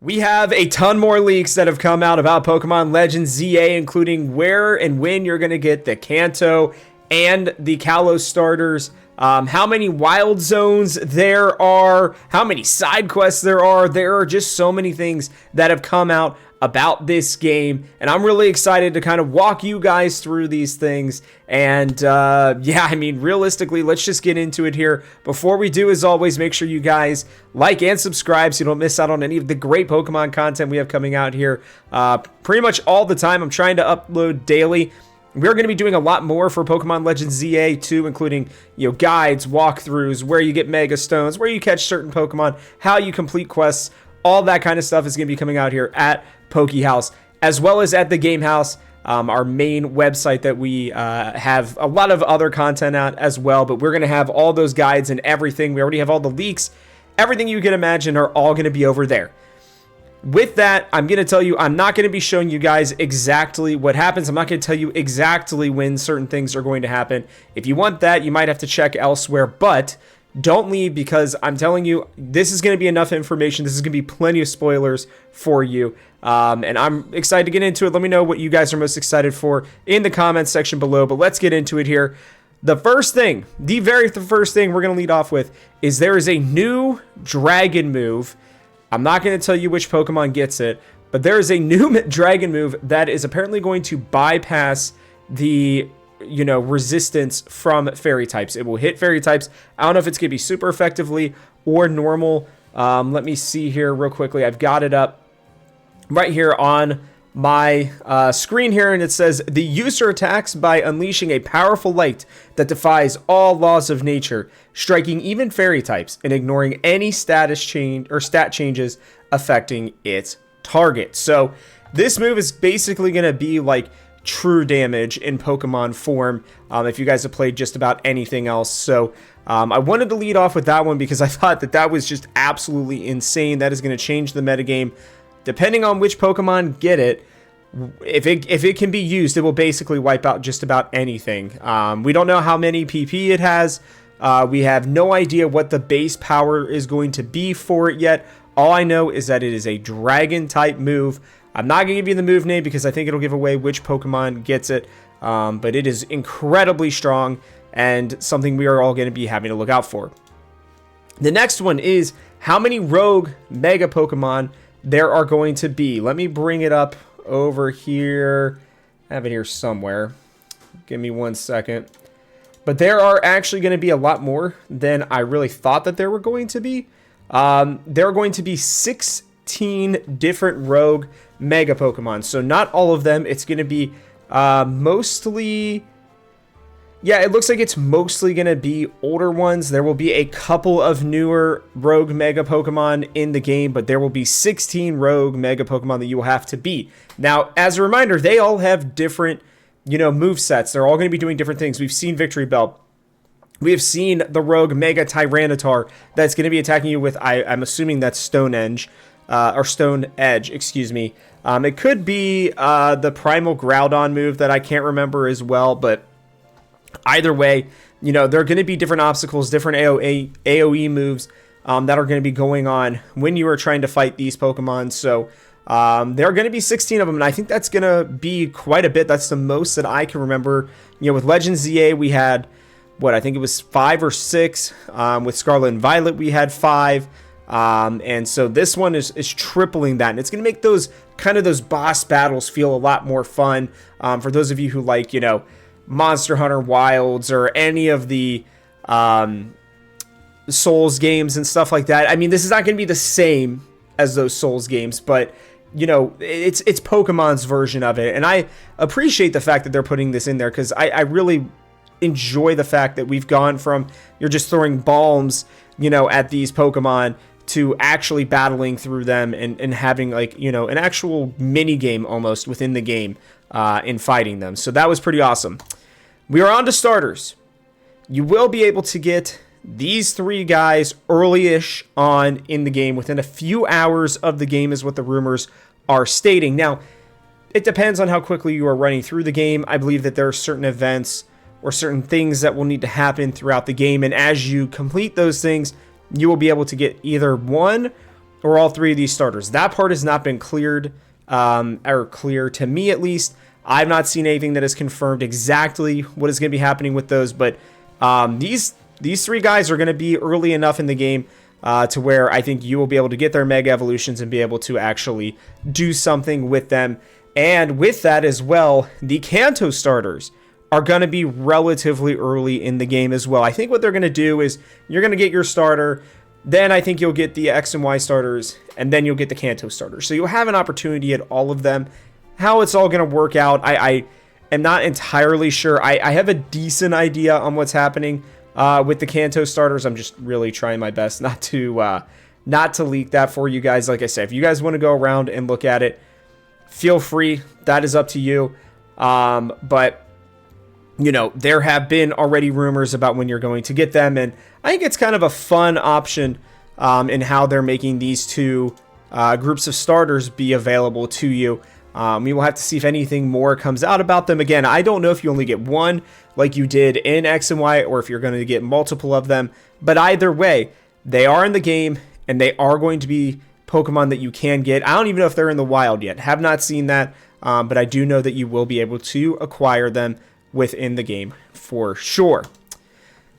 We have a ton more leaks that have come out about Pokemon Legends ZA, including where and when you're going to get the Kanto and the Kalos starters, how many wild zones there are, how many side quests there are. There are just so many things that have come out about this game, and I'm really excited to kind of walk you guys through these things. And yeah, I mean, realistically, let's just get into it here. Before we do, as always, make sure you guys like and subscribe so you don't miss out on any of the great Pokemon content we have coming out here pretty much all the time. I'm trying to upload daily. We're going to be doing a lot more for Pokemon Legends ZA too, including, guides, walkthroughs, where you get Mega Stones, where you catch certain Pokemon, how you complete quests. All that kind of stuff is going to be coming out here at Haus, as well as at the Game House, our main website that we have a lot of other content at as well. But we're going to have all those guides and everything. We already have all the leaks. Everything you can imagine are all going to be over there. With that, I'm going to tell you, I'm not going to be showing you guys exactly what happens. I'm not going to tell you exactly when certain things are going to happen. If you want that, you might have to check elsewhere, but don't leave, because I'm telling you, this is going to be enough information. This is going to be plenty of spoilers for you. And I'm excited to get into it. Let me know what you guys are most excited for in the comments section below, but let's get into it here. The first thing, the first thing we're going to lead off with is there is a new dragon move. I'm not going to tell you which Pokemon gets it, but there is a new dragon move that is apparently going to bypass the, resistance from fairy types. It will hit fairy types. I don't know if it's going to be super effectively or normal. Let me see here real quickly. I've got it up right here on my screen here, and it says the user attacks by unleashing a powerful light that defies all laws of nature, striking even fairy types and ignoring any status change or stat changes affecting its target. So this move is basically going to be like true damage in Pokemon form, if you guys have played just about anything else. So I wanted to lead off with that one because I thought that was just absolutely insane. That is going to change the metagame. Depending on which Pokemon get it, if it can be used, it will basically wipe out just about anything. We don't know how many PP it has. We have no idea what the base power is going to be for it yet. All I know is that it is a dragon type move. I'm not going to give you the move name because I think it'll give away which Pokemon gets it. But it is incredibly strong and something we are all going to be having to look out for. The next one is how many rogue Mega Pokemon there are going to be. Let me bring it up over here. I have it here somewhere. Give me 1 second. But there are actually going to be a lot more than I really thought that there were going to be. There are going to be 16 different rogue Mega Pokemon. So not all of them. It's going to be mostly... Yeah, it looks like it's mostly going to be older ones. There will be a couple of newer rogue Mega Pokemon in the game, but there will be 16 rogue Mega Pokemon that you will have to beat. Now, as a reminder, they all have different, movesets. They're all going to be doing different things. We've seen Victory Belt. We have seen the rogue Mega Tyranitar that's going to be attacking you with, I'm assuming that's Stone Edge, excuse me. It could be the Primal Groudon move that I can't remember as well, but either way, there are going to be different obstacles, different AoE moves that are going to be going on when you are trying to fight these Pokemon. So there are going to be 16 of them, and I think that's going to be quite a bit. That's the most that I can remember. With Legends ZA, we had, I think it was 5 or 6. With Scarlet and Violet, we had 5. And so this one is tripling that, and it's going to make those boss battles feel a lot more fun. For those of you who like, Monster Hunter Wilds or any of the Souls games and stuff like that. I mean, this is not going to be the same as those Souls games, but it's Pokemon's version of it, and I appreciate the fact that they're putting this in there because I really enjoy the fact that we've gone from you're just throwing bombs, at these Pokemon to actually battling through them and having an actual mini game almost within the game in fighting them. So that was pretty awesome. We are on to starters. You will be able to get these 3 guys early-ish on in the game. Within a few hours of the game is what the rumors are stating. Now, it depends on how quickly you are running through the game. I believe that there are certain events or certain things that will need to happen throughout the game. And as you complete those things, you will be able to get either 1 or all 3 of these starters. That part has not been cleared, or clear to me at least. I've not seen anything that has confirmed exactly what is going to be happening with those, but these 3 guys are going to be early enough in the game to where I think you will be able to get their Mega Evolutions and be able to actually do something with them. And with that as well, the Kanto starters are going to be relatively early in the game as well. I think what they're going to do is you're going to get your starter, then I think you'll get the X and Y starters, and then you'll get the Kanto starters. So you'll have an opportunity at all of them. How it's all going to work out, I am not entirely sure. I have a decent idea on what's happening with the Kanto starters. I'm just really trying my best not to leak that for you guys. Like I said, if you guys want to go around and look at it, feel free. That is up to you. But you know, there have been already rumors about when you're going to get them, and I think it's kind of a fun option in how they're making these 2 groups of starters be available to you. We will have to see if anything more comes out about them. Again, I don't know if you only get 1 like you did in X and Y, or if you're going to get multiple of them, but either way, they are in the game, and they are going to be Pokemon that you can get. I don't even know if they're in the wild yet. Have not seen that, but I do know that you will be able to acquire them within the game for sure.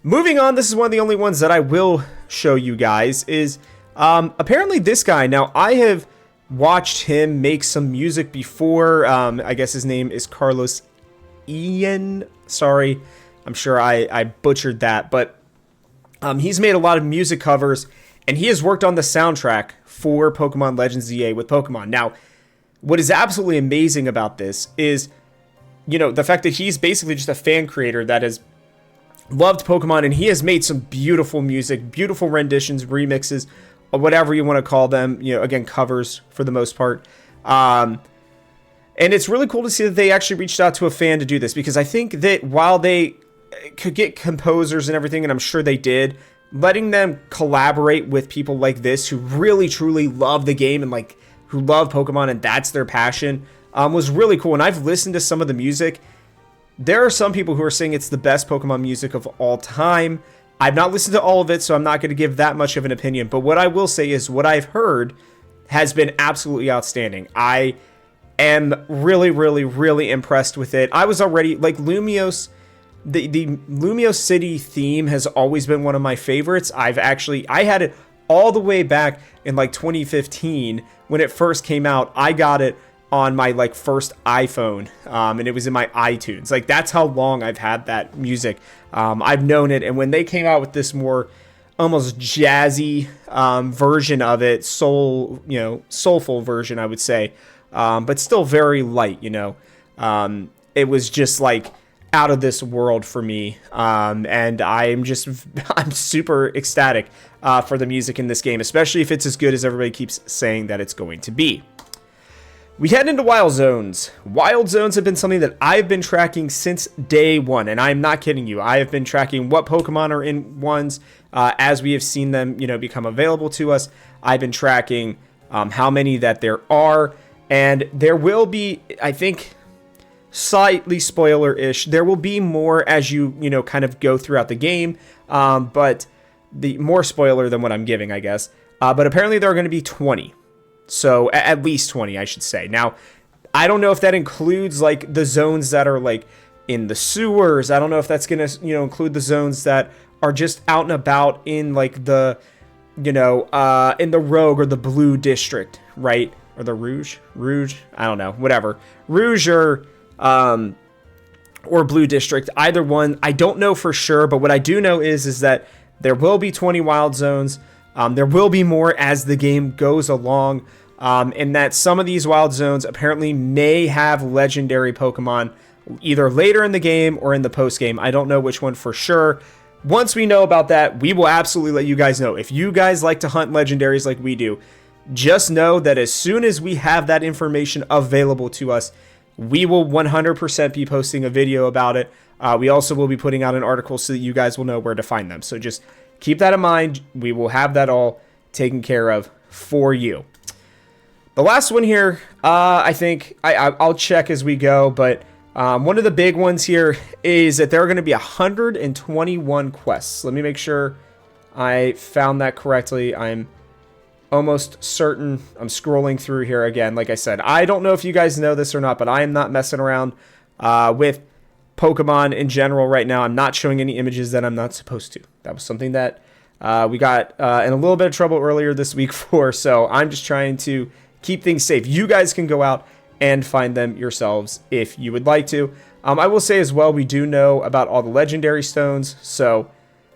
Moving on, this is one of the only ones that I will show you guys is apparently this guy. Now, I have watched him make some music before. I guess his name is Kalos Ian. Sorry, I'm sure I butchered that, but he's made a lot of music covers, and he has worked on the soundtrack for Pokemon Legends ZA with Pokemon. Now, what is absolutely amazing about this is, you know, the fact that he's basically just a fan creator that has loved Pokemon, and he has made some beautiful music, beautiful renditions, remixes, or whatever you want to call them. You know, again, covers for the most part. And it's really cool to see that they actually reached out to a fan to do this, because I think that while they could get composers and everything, and I'm sure they did, letting them collaborate with people like this who really truly love the game and like who love Pokemon and that's their passion was really cool. And I've listened to some of the music. There are some people who are saying it's the best Pokemon music of all time. I've not listened to all of it, so I'm not going to give that much of an opinion. But what I will say is what I've heard has been absolutely outstanding. I am really, really, really impressed with it. I was already, like, Lumiose, the Lumiose City theme has always been one of my favorites. I had it all the way back in, like, 2015 when it first came out. I got it on my like first iPhone, and it was in my iTunes. Like, that's how long I've had that music. I've known it, and when they came out with this more almost jazzy version of it, soulful version, I would say, but still very light, you know. It was just like out of this world for me, and I'm super ecstatic for the music in this game, especially if it's as good as everybody keeps saying that it's going to be. We head into Wild Zones. Wild Zones have been something that I've been tracking since day one, and I'm not kidding you. I have been tracking what Pokemon are in ones as we have seen them, become available to us. I've been tracking how many that there are, and there will be, I think, slightly spoiler-ish. There will be more as you kind of go throughout the game, but the more spoiler than what I'm giving, I guess. But apparently there are going to be 20. So at least 20, I should say. Now, I don't know if that includes like the zones that are like in the sewers. I don't know if that's going to, include the zones that are just out and about in like the, in the Rogue or the Blue District, right? Or the Rouge, I don't know, whatever. Rouge or Blue District, either one. I don't know for sure, but what I do know is that there will be 20 wild zones. There will be more as the game goes along, and that some of these wild zones apparently may have legendary Pokemon either later in the game or in the post game. I don't know which one for sure. Once we know about that, we will absolutely let you guys know. If you guys like to hunt legendaries like we do, just know that as soon as we have that information available to us, we will 100% be posting a video about it. We also will be putting out an article so that you guys will know where to find them. So just keep that in mind. We will have that all taken care of for you. The last one here, I think I'll check as we go, but one of the big ones here is that there are going to be 121 quests. Let me make sure I found that correctly. I'm almost certain. I'm scrolling through here again. Like I said, I don't know if you guys know this or not, but I am not messing around with Pokemon in general right now. I'm not showing any images that I'm not supposed to. That was something that we got in a little bit of trouble earlier this week for, so I'm just trying to keep things safe. You guys can go out and find them yourselves if you would like to. I will say as well, we do know about all the legendary stones, so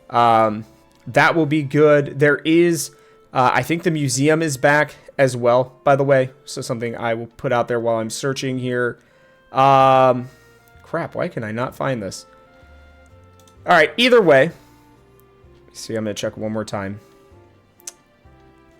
that will be good. There is, I think the museum is back as well, by the way, so something I will put out there while I'm searching here. Crap, why can I not find this? All right, either way, see, I'm going to check one more time.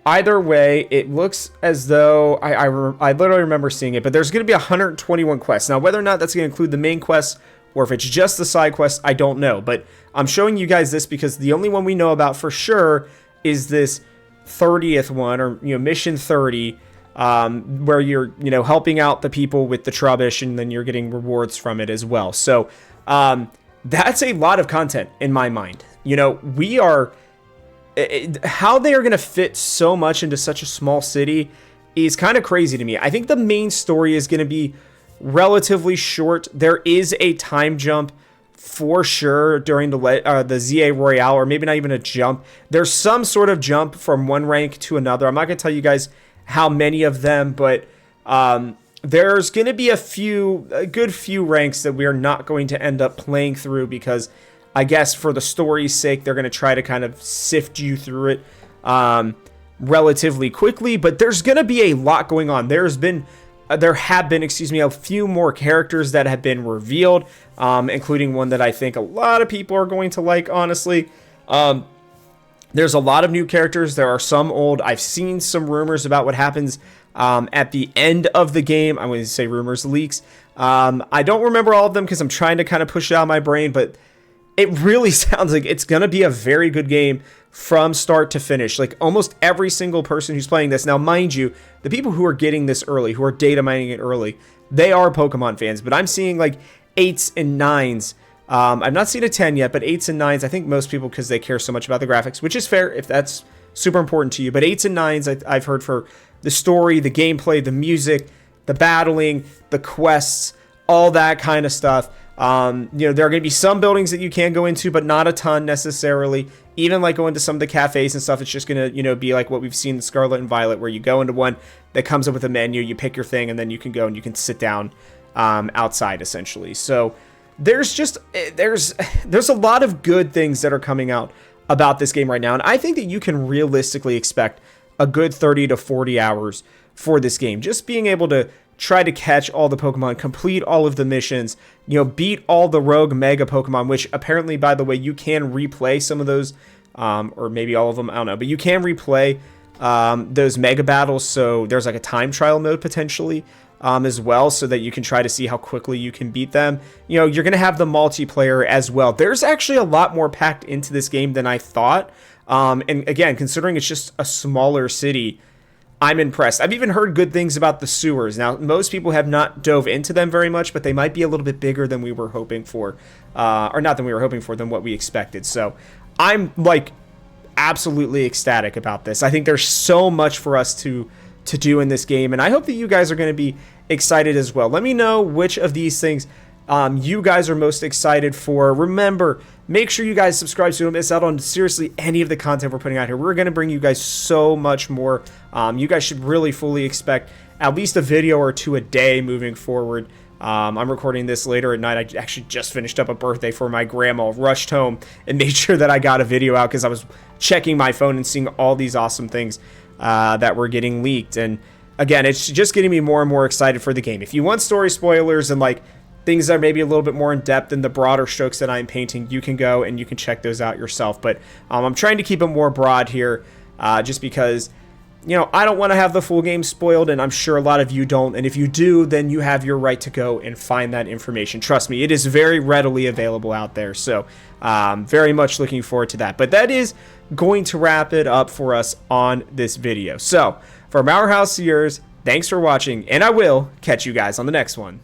Either way, it looks as though I literally remember seeing it, but there's going to be 121 quests. Now, whether or not that's going to include the main quests or if it's just the side quests, I don't know. But I'm showing you guys this because the only one we know about for sure is this 30th one, or mission 30, where you're helping out the people with the Trubbish, and then you're getting rewards from it as well. So that's a lot of content in my mind. We are. How they are going to fit so much into such a small city is kind of crazy to me. I think the main story is going to be relatively short. There is a time jump for sure during the ZA Royale, or maybe not even a jump. There's some sort of jump from one rank to another. I'm not going to tell you guys how many of them, but there's going to be a good few ranks that we are not going to end up playing through because I guess for the story's sake, they're going to try to kind of sift you through it relatively quickly. But there's going to be a lot going on. There have been, a few more characters that have been revealed, including one that I think a lot of people are going to like, honestly. There's a lot of new characters. There are some old. I've seen some rumors about what happens at the end of the game. I'm going to say rumors, leaks. I don't remember all of them because I'm trying to kind of push it out of my brain, but it really sounds like it's going to be a very good game from start to finish. Like almost every single person who's playing this. Now, mind you, the people who are getting this early, who are data mining it early, they are Pokemon fans. But I'm seeing like 8s and 9s. I've not seen a 10 yet, but 8s and 9s, I think most people, because they care so much about the graphics, which is fair if that's super important to you. But 8s and 9s, I've heard for the story, the gameplay, the music, the battling, the quests, all that kind of stuff. There are going to be some buildings that you can go into, but not a ton necessarily. Even like going to some of the cafes and stuff, it's just going to, be like what we've seen in Scarlet and Violet, where you go into one that comes up with a menu, you pick your thing, and then you can go and you can sit down outside, essentially. So there's a lot of good things that are coming out about this game right now, and I think that you can realistically expect a good 30 to 40 hours for this game. Just being able to try to catch all the Pokemon, complete all of the missions, beat all the rogue mega Pokemon, which apparently, by the way, you can replay some of those, or maybe all of them, I don't know, but you can replay those mega battles, so there's like a time trial mode potentially as well, so that you can try to see how quickly you can beat them. You're going to have the multiplayer as well. There's actually a lot more packed into this game than I thought, and again, considering it's just a smaller city, I'm impressed. I've even heard good things about the sewers. Now, most people have not dove into them very much, but they might be a little bit bigger than we were hoping for. Or not than we were hoping for, than what we expected. So I'm like absolutely ecstatic about this. I think there's so much for us to do in this game, and I hope that you guys are going to be excited as well. Let me know which of these things you guys are most excited for. Remember, make sure you guys subscribe so you don't miss out on seriously any of the content we're putting out here. We're going to bring you guys so much more. You guys should really fully expect at least a video or two a day moving forward. I'm recording this later at night. I actually just finished up a birthday for my grandma, rushed home and made sure that I got a video out because I was checking my phone and seeing all these awesome things that were getting leaked. And again, it's just getting me more and more excited for the game. If you want story spoilers and like things that are maybe a little bit more in depth than the broader strokes that I'm painting, you can go and you can check those out yourself. But I'm trying to keep it more broad here just because, I don't want to have the full game spoiled, and I'm sure a lot of you don't. And if you do, then you have your right to go and find that information. Trust me, it is very readily available out there. So very much looking forward to that. But that is going to wrap it up for us on this video. So from our house to yours, thanks for watching, and I will catch you guys on the next one.